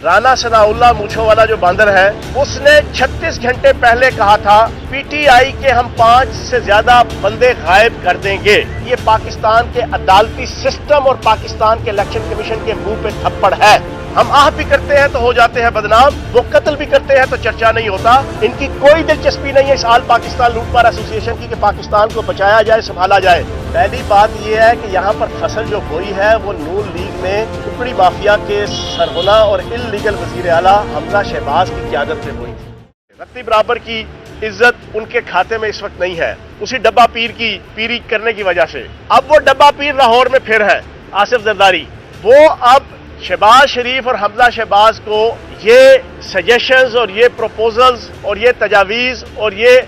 رانا ثناءاللہ مونچھوں والا جو باندر ہے، اس نے 36 گھنٹے پہلے کہا تھا پی ٹی آئی کے ہم 5 سے زیادہ بندے غائب کر دیں گے۔ یہ پاکستان کے عدالتی سسٹم اور پاکستان کے الیکشن کمیشن کے منہ پہ تھپڑ ہے۔ ہم آہ بھی کرتے ہیں تو ہو جاتے ہیں بدنام، وہ قتل بھی کرتے ہیں تو چرچا نہیں ہوتا۔ ان کی کوئی دلچسپی نہیں ہے اس آل پاکستان لوٹ مار ایسوسی ایشن کی کہ پاکستان کو بچایا جائے، سنبھالا جائے۔ پہلی بات یہ ہے کہ یہاں پر فصل جو ہوئی ہے وہ نون لیگ میں ٹکڑی مافیا کے سرغنہ اور انلیگل وزیر اعلیٰ حمزہ شہباز کی قیادت میں ہوئی تھی۔ رتی برابر کی عزت ان کے کھاتے میں اس وقت نہیں ہے، اسی ڈبہ پیر کی پیری کرنے کی وجہ سے۔ اب وہ ڈبہ پیر لاہور میں پھر ہے، آصف زرداری، وہ اب شہباز شریف اور حمزہ شہباز کو یہ سجیشنز اور یہ پروپوزلز اور یہ تجاویز اور یہ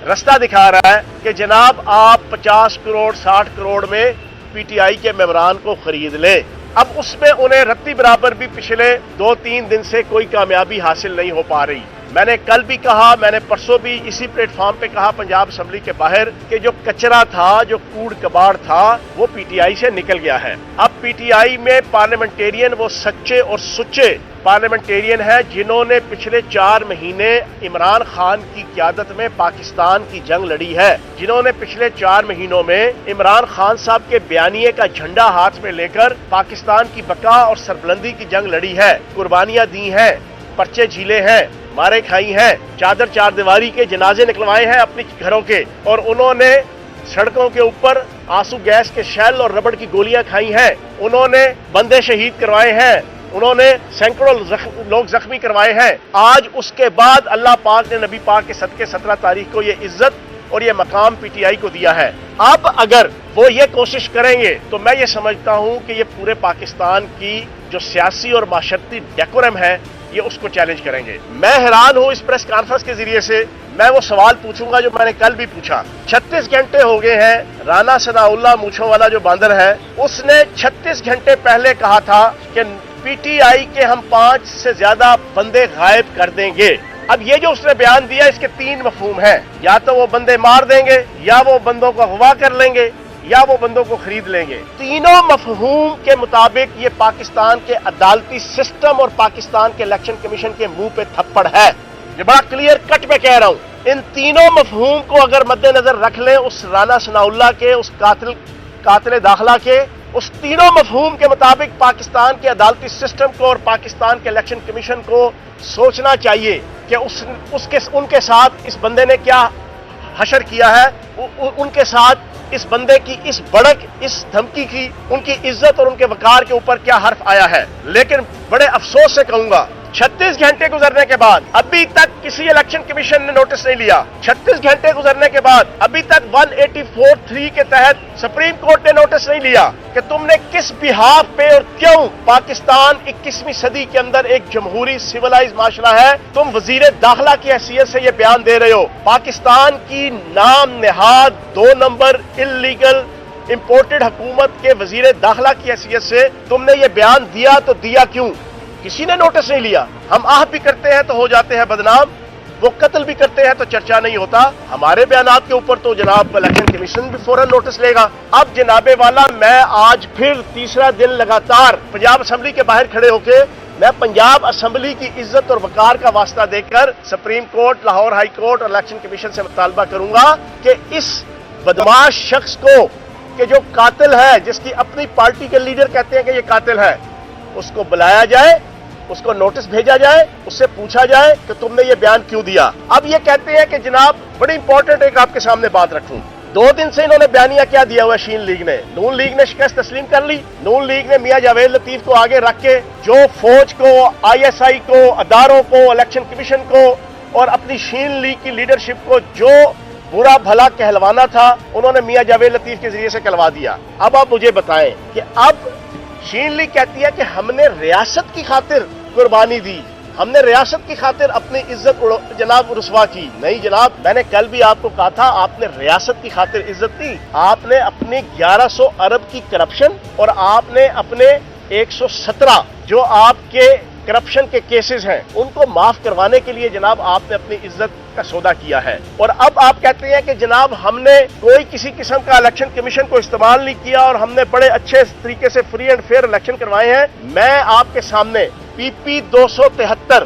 رستہ دکھا رہا ہے کہ جناب آپ 50 کروڑ 60 کروڑ میں پی ٹی آئی کے ممبران کو خرید لیں۔ اب اس میں انہیں رتی برابر بھی پچھلے 2-3 دن سے کوئی کامیابی حاصل نہیں ہو پا رہی۔ میں نے کل بھی کہا، میں نے پرسوں بھی اسی پلیٹ فارم پہ کہا پنجاب اسمبلی کے باہر کہ جو کچرا تھا، جو کوڑ کباڑ تھا، وہ پی ٹی آئی سے نکل گیا ہے۔ اب پی ٹی آئی میں پارلیمنٹیرین وہ سچے اور سچے پارلیمنٹیرین ہیں جنہوں نے پچھلے 4 مہینے عمران خان کی قیادت میں پاکستان کی جنگ لڑی ہے، جنہوں نے پچھلے 4 مہینوں میں عمران خان صاحب کے بیانیے کا جھنڈا ہاتھ میں لے کر پاکستان کی بقا اور سربلندی کی جنگ لڑی ہے، قربانیاں دی ہیں، پرچے جھیلے ہیں، مارے کھائی ہیں، چادر چار دیواری کے جنازے نکلوائے ہیں اپنی گھروں کے، اور انہوں نے سڑکوں کے اوپر آنسو گیس کے شیل اور ربڑ کی گولیاں کھائی ہیں، انہوں نے بندے شہید کروائے ہیں، انہوں نے سینکڑوں لوگ زخمی کروائے ہیں۔ آج اس کے بعد اللہ پاک نے نبی پاک کے صدقے 17 تاریخ کو یہ عزت اور یہ مقام پی ٹی آئی کو دیا ہے۔ اب اگر وہ یہ کوشش کریں گے تو میں یہ سمجھتا ہوں کہ یہ پورے پاکستان کی جو سیاسی اور معاشرتی ڈیکورم ہے یہ اس کو چیلنج کریں گے۔ میں حیران ہوں اس پریس کانفرنس کے ذریعے سے، میں وہ سوال پوچھوں گا جو میں نے کل بھی پوچھا۔ 36 گھنٹے ہو گئے ہیں، رانا ثناءاللہ مونچھوں والا جو باندر ہے، اس نے 36 گھنٹے پہلے کہا تھا کہ پی ٹی آئی کے ہم 5 سے زیادہ بندے غائب کر دیں گے۔ اب یہ جو اس نے بیان دیا اس کے 3 مفہوم ہیں، یا تو وہ بندے مار دیں گے، یا وہ بندوں کو اغوا کر لیں گے، یا وہ بندوں کو خرید لیں گے۔ تینوں مفہوم کے مطابق یہ پاکستان کے عدالتی سسٹم اور پاکستان کے الیکشن کمیشن کے منہ پہ تھپڑ ہے۔ یہ بڑا کلیئر کٹ میں کہہ رہا ہوں۔ ان تینوں مفہوم کو اگر مد نظر رکھ لیں، اس رانا ثناءاللہ کے، اس قاتل داخلہ کے، اس تینوں مفہوم کے مطابق پاکستان کے عدالتی سسٹم کو اور پاکستان کے الیکشن کمیشن کو سوچنا چاہیے کہ ان کے ساتھ اس بندے نے کیا حشر کیا ہے، ان کے ساتھ اس بندے کی اس بڑک، اس دھمکی کی، ان کی عزت اور ان کے وقار کے اوپر کیا حرف آیا ہے۔ لیکن بڑے افسوس سے کہوں گا 36 گھنٹے گزرنے کے بعد ابھی تک کسی الیکشن کمیشن نے نوٹس نہیں لیا۔ 36 گھنٹے گزرنے کے بعد ابھی تک 184(3) کے تحت سپریم کورٹ نے نوٹس نہیں لیا کہ تم نے کس بہاف پہ اور کیوں پاکستان 21ویں صدی کے اندر ایک جمہوری سیولائز معاشرہ ہے، تم وزیر داخلہ کی حیثیت سے یہ بیان دے رہے ہو۔ پاکستان کی نام نہاد 2 نمبر انلیگل امپورٹڈ حکومت کے وزیر داخلہ کی حیثیت سے تم نے یہ بیان دیا تو دیا کیوں؟ کسی نے نوٹس نہیں لیا۔ ہم آہ بھی کرتے ہیں تو ہو جاتے ہیں بدنام، وہ قتل بھی کرتے ہیں تو چرچا نہیں ہوتا۔ ہمارے بیانات کے اوپر تو جناب الیکشن کمیشن بھی فوراً نوٹس لے گا۔ اب جناب والا میں آج پھر تیسرا دن لگاتار پنجاب اسمبلی کے باہر کھڑے ہو کے میں پنجاب اسمبلی کی عزت اور وقار کا واسطہ دے کر supreme court, Lahore high court اور الیکشن کمیشن سے مطالبہ کروں گا کہ اس بدماش شخص کو کہ جو قاتل ہے، جس کی اپنی پارٹی کے لیڈر کہتے ہیں کہ یہ قاتل ہے، اس کو بلایا جائے، اس کو نوٹس بھیجا جائے، اس سے پوچھا جائے کہ تم نے یہ بیان کیوں دیا۔ اب یہ کہتے ہیں کہ جناب بڑی امپورٹنٹ ایک آپ کے سامنے بات رکھوں، 2 دن سے انہوں نے بیانیہ کیا دیا ہوا ہے شین لیگ نے۔ نون لیگ نے شکست تسلیم کر لی۔ نون لیگ نے میاں جاوید لطیف کو آگے رکھ کے جو فوج کو، آئی ایس آئی کو، اداروں کو، الیکشن کمیشن کو اور اپنی شین لیگ کی لیڈرشپ کو جو برا بھلا کہلوانا تھا، انہوں نے میاں جاوید لطیف کے ذریعے سے کہلوا دیا۔ اب آپ مجھے بتائیں کہ اب شین لیگ کہتی ہے کہ ہم نے ریاست کی خاطر قربانی دی، ہم نے ریاست کی خاطر اپنی عزت جناب رسوا کی۔ نہیں جناب، میں نے کل بھی آپ کو کہا تھا آپ نے ریاست کی خاطر عزت دی، آپ نے اپنی 1100 ارب کی کرپشن اور آپ نے اپنے 117 جو آپ کے کرپشن کے کیسز ہیں ان کو معاف کروانے کے لیے جناب آپ نے اپنی عزت کا سودا کیا ہے۔ اور اب آپ کہتے ہیں کہ جناب ہم نے کوئی کسی قسم کا الیکشن کمیشن کو استعمال نہیں کیا اور ہم نے بڑے اچھے طریقے سے فری اینڈ فیئر الیکشن کروائے ہیں۔ میں آپ کے سامنے PP 273,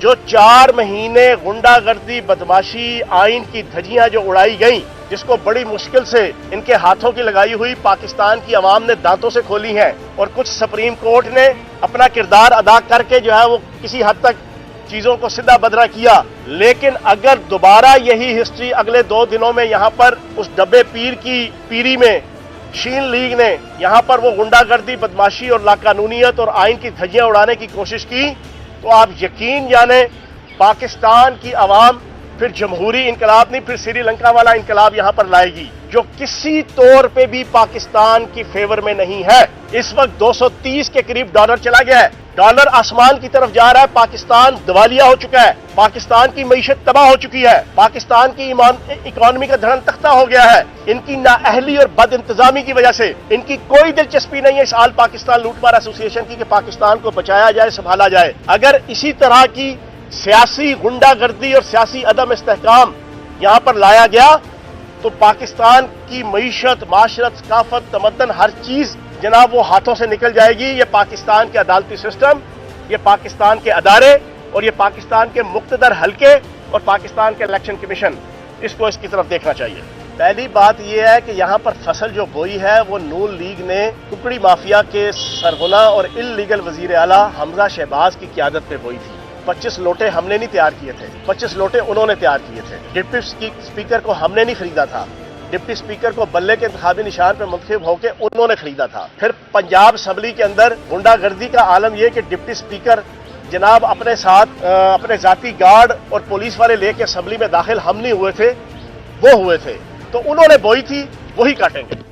جو 4 مہینے غنڈہ گردی بدماشی آئین کی دھجیاں جو اڑائی گئیں، جس کو بڑی مشکل سے ان کے ہاتھوں کی لگائی ہوئی پاکستان کی عوام نے دانتوں سے کھولی ہیں، اور کچھ سپریم کورٹ نے اپنا کردار ادا کر کے جو ہے وہ کسی حد تک چیزوں کو سیدھا بدرا کیا۔ لیکن اگر دوبارہ یہی ہسٹری اگلے 2 دنوں میں یہاں پر اس ڈبے پیر کی پیری میں شین لیگ نے یہاں پر وہ غنڈہ گردی بدماشی اور لاقانونیت اور آئین کی دھجیاں اڑانے کی کوشش کی، تو آپ یقین جانیں پاکستان کی عوام پھر جمہوری انقلاب نہیں، پھر سری لنکا والا انقلاب یہاں پر لائے گی، جو کسی طور پہ بھی پاکستان کی فیور میں نہیں ہے۔ اس وقت 230 کے قریب ڈالر چلا گیا ہے، ڈالر آسمان کی طرف جا رہا ہے، پاکستان دیوالیہ ہو چکا ہے، پاکستان کی معیشت تباہ ہو چکی ہے، پاکستان کی اکانومی کا دھڑن تختہ ہو گیا ہے، ان کی نااہلی اور بد انتظامی کی وجہ سے۔ ان کی کوئی دلچسپی نہیں ہے اس آل پاکستان لوٹ مار ایسوسی ایشن کی کہ پاکستان کو بچایا جائے، سنبھالا جائے۔ اگر اسی طرح کی سیاسی غنڈہ گردی اور سیاسی عدم استحکام یہاں پر لایا گیا تو پاکستان کی معیشت، معاشرت، ثقافت، تمدن، ہر چیز جناب وہ ہاتھوں سے نکل جائے گی۔ یہ پاکستان کے عدالتی سسٹم، یہ پاکستان کے ادارے اور یہ پاکستان کے مقتدر حلقے اور پاکستان کے الیکشن کمیشن، اس کو اس کی طرف دیکھنا چاہیے۔ پہلی بات یہ ہے کہ یہاں پر فصل جو بوئی ہے وہ نون لیگ نے ٹکڑی مافیا کے سرغنہ اور اللیگل وزیر اعلیٰ حمزہ شہباز کی قیادت پہ بوئی تھی۔ 25 لوٹے ہم نے نہیں تیار کیے تھے، 25 لوٹے انہوں نے تیار کیے تھے۔ ڈپٹی اسپیکر کو ہم نے نہیں خریدا تھا، ڈپٹی اسپیکر کو بلے کے انتخابی نشان پہ منتخب ہو کے انہوں نے خریدا تھا۔ پھر پنجاب اسمبلی کے اندر غنڈہ گردی کا عالم یہ کہ ڈپٹی اسپیکر جناب اپنے ساتھ اپنے ذاتی گارڈ اور پولیس والے لے کے اسمبلی میں داخل ہم نہیں ہوئے تھے، وہ ہوئے تھے، تو انہوں نے بوئی تھی، وہی کاٹیں گے۔